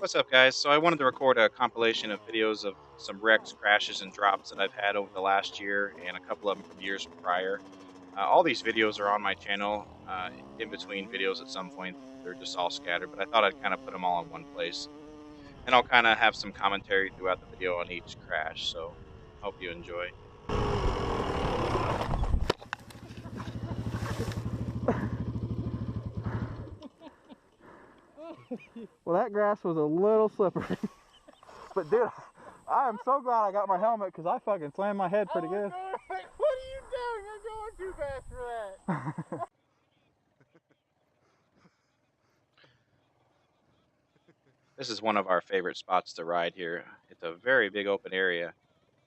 What's up, guys? So I wanted to record a compilation of videos of some wrecks, crashes, and drops that I've had over the last year and a couple of them from years prior. All these videos are on my channel, in between videos at some point. They're just all scattered, but I thought I'd kind of put them all in one place. And I'll kind of have some commentary throughout the video on each crash, so hope you enjoy. Well, that grass was a little slippery. But dude, I am so glad I got my helmet because I fucking slammed my head pretty good. What are you doing? You're going too fast for that. This is one of our favorite spots to ride here. It's a very big open area,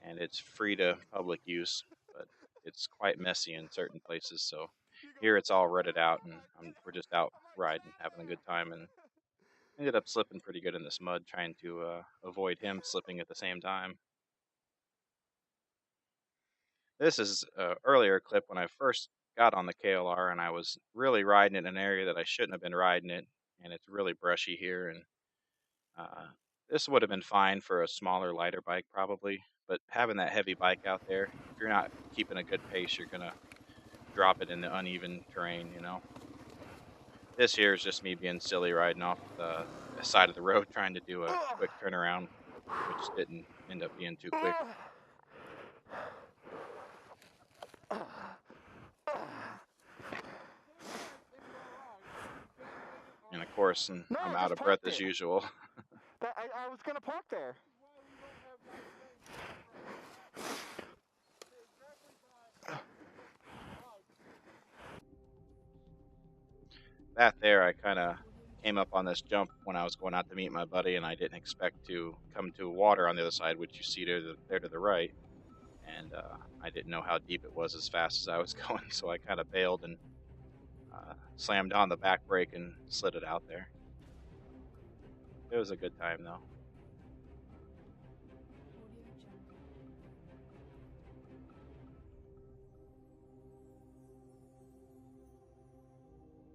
and it's free to public use, but it's quite messy in certain places, so here it's all rutted out, and we're just out riding, having a good time, and ended up slipping pretty good in this mud, trying to avoid him slipping at the same time. This is an earlier clip when I first got on the KLR, and I was really riding it in an area that I shouldn't have been riding it, and it's really brushy here, and this would have been fine for a smaller, lighter bike probably, but having that heavy bike out there, if you're not keeping a good pace, you're gonna drop it in the uneven terrain, you know. This here is just me being silly riding off the side of the road trying to do a quick turnaround, which didn't end up being too quick. And of course, I'm out of breath as usual. I was gonna park there. That there, I kind of came up on this jump when I was going out to meet my buddy, and I didn't expect to come to water on the other side, which you see there to the right. And I didn't know how deep it was as fast as I was going, so I kind of bailed and slammed on the back brake and slid it out there. It was a good time, though.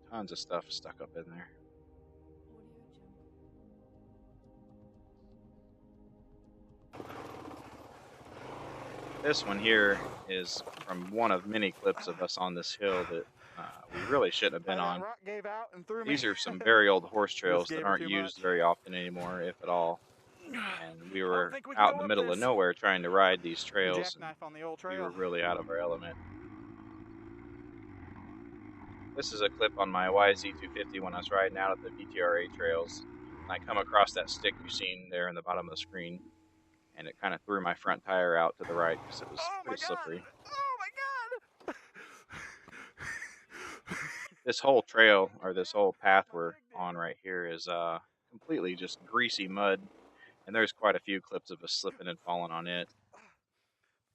Tons of stuff stuck up in there. This one here is from one of many clips of us on this hill that we really shouldn't have been on. These are some very old horse trails that aren't used very often anymore, if at all. And we were out in the middle of nowhere trying to ride these trails, and we were really out of our element. This is a clip on my YZ250 when I was riding out at the VTRA trails. And I come across that stick you've seen there in the bottom of the screen, and it kind of threw my front tire out to the right because it was pretty slippery. Oh my god! This whole trail, or this whole path we're on right here, is completely just greasy mud, and there's quite a few clips of us slipping and falling on it.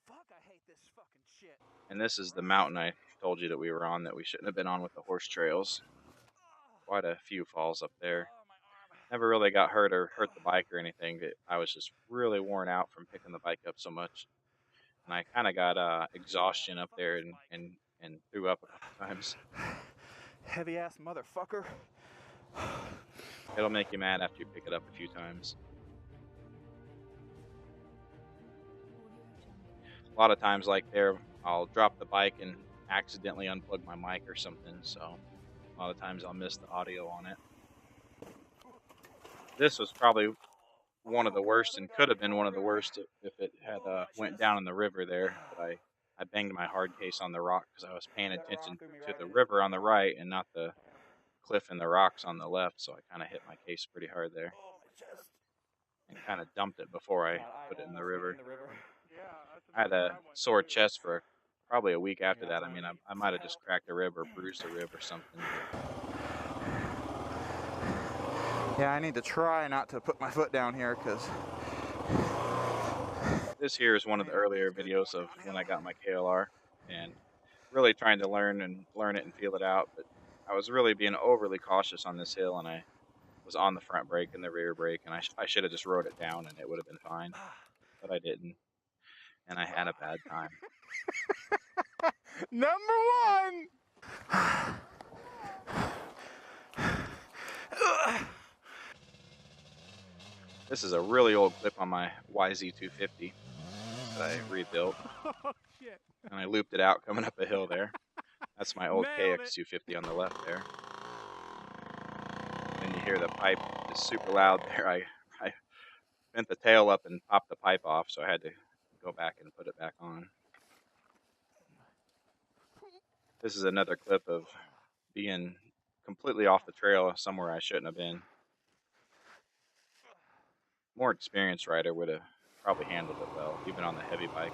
Fuck, I hate this fucking shit. And this is the mountain I told you that we were on that we shouldn't have been on with the horse trails. Quite a few falls up there. Never really got hurt or hurt the bike or anything. I was just really worn out from picking the bike up so much. And I kind of got exhaustion up there and threw up a couple times. Heavy ass motherfucker. It'll make you mad after you pick it up a few times. A lot of times like there, I'll drop the bike and accidentally unplug my mic or something, so a lot of times I'll miss the audio on it. This was probably one of the worst, and could have been one of the worst if it had went down in the river there, but I banged my hard case on the rock because I was paying attention to the river on the right and not the cliff and the rocks on the left, so I kind of hit my case pretty hard there and kind of dumped it before I put it in the river. I had a sore chest for probably a week after that. I mean, I might have just cracked a rib or bruised a rib or something. Yeah, I need to try not to put my foot down here because this here is one of the earlier videos of when I got my KLR and really trying to learn it and feel it out, but I was really being overly cautious on this hill, and I was on the front brake and the rear brake, and I should have just rode it down and it would have been fine, but I didn't, and I had a bad time. Number one! This is a really old clip on my YZ250 that I rebuilt. Oh, shit. And I looped it out coming up a hill there. That's my old Nailed it. KX250 on the left there. And you hear the pipe is super loud there. I bent the tail up and popped the pipe off, so I had to go back and put it back on. This is another clip of being completely off the trail somewhere I shouldn't have been. More experienced rider would have probably handled it well, even on the heavy bike.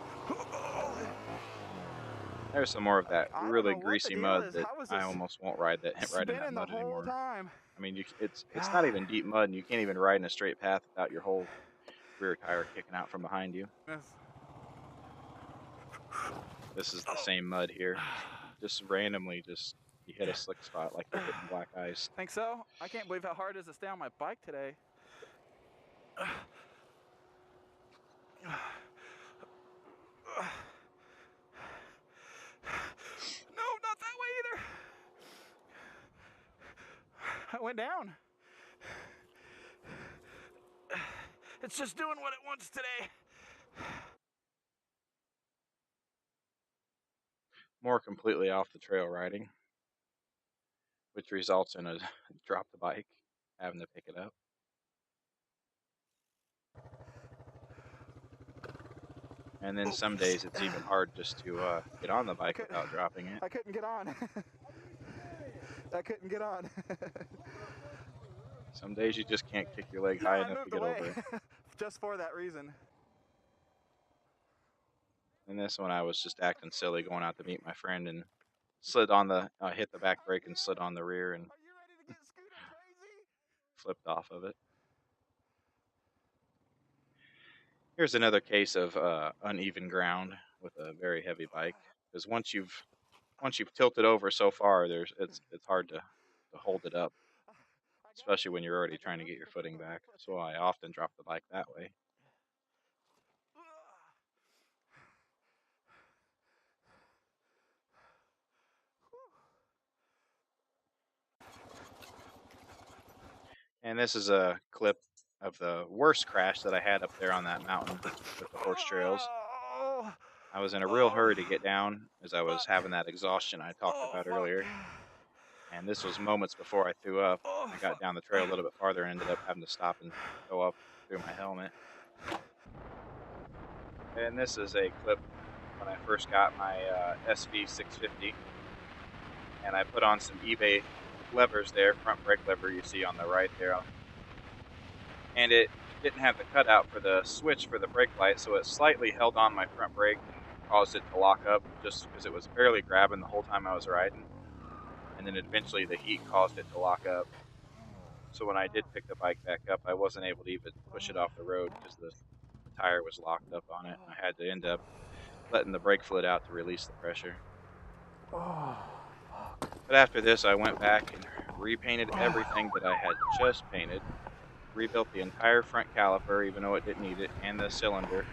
There's some more of that really greasy mud that I almost won't ride in that mud anymore. Time. I mean, it's not even deep mud, and you can't even ride in a straight path without your whole rear tire kicking out from behind you. Yes. This is the same mud here. Just randomly, you hit a slick spot like you're hitting black ice. Think so? I can't believe how hard it is to stay on my bike today. No, not that way either. I went down. It's just doing what it wants today. More completely off the trail riding, which results in a drop the bike, having to pick it up. And then some days it's even hard just to get on the bike without dropping it. I couldn't get on. I couldn't get on. Some days you just can't kick your leg high enough to get over it. Just for that reason. And this one I was just acting silly going out to meet my friend and slid on hit the back brake and slid on the rear and flipped off of it. Here's another case of uneven ground with a very heavy bike, because once you've tilted over so far, it's hard to hold it up, especially when you're already trying to get your footing back. So I often drop the bike that way. And this is a clip of the worst crash that I had up there on that mountain with the horse trails. I was in a real hurry to get down as I was having that exhaustion I talked about earlier. And this was moments before I threw up. I got down the trail a little bit farther and ended up having to stop and go up through my helmet. And this is a clip when I first got my SV650. And I put on some eBay levers there, front brake lever you see on the right there. And it didn't have the cutout for the switch for the brake light, so it slightly held on my front brake and caused it to lock up just because it was barely grabbing the whole time I was riding. And then eventually the heat caused it to lock up. So when I did pick the bike back up, I wasn't able to even push it off the road because the tire was locked up on it. I had to end up letting the brake fluid out to release the pressure. But after this, I went back and repainted everything that I had just painted, rebuilt the entire front caliper even though it didn't need it, and the cylinder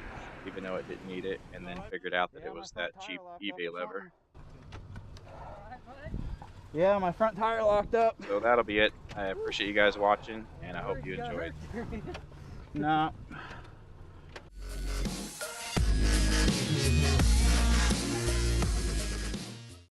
even though it didn't need it, and then figured out that it was that cheap eBay lever. Yeah, my front tire locked up. So that'll be it. I appreciate you guys watching, and I hope you enjoyed. No.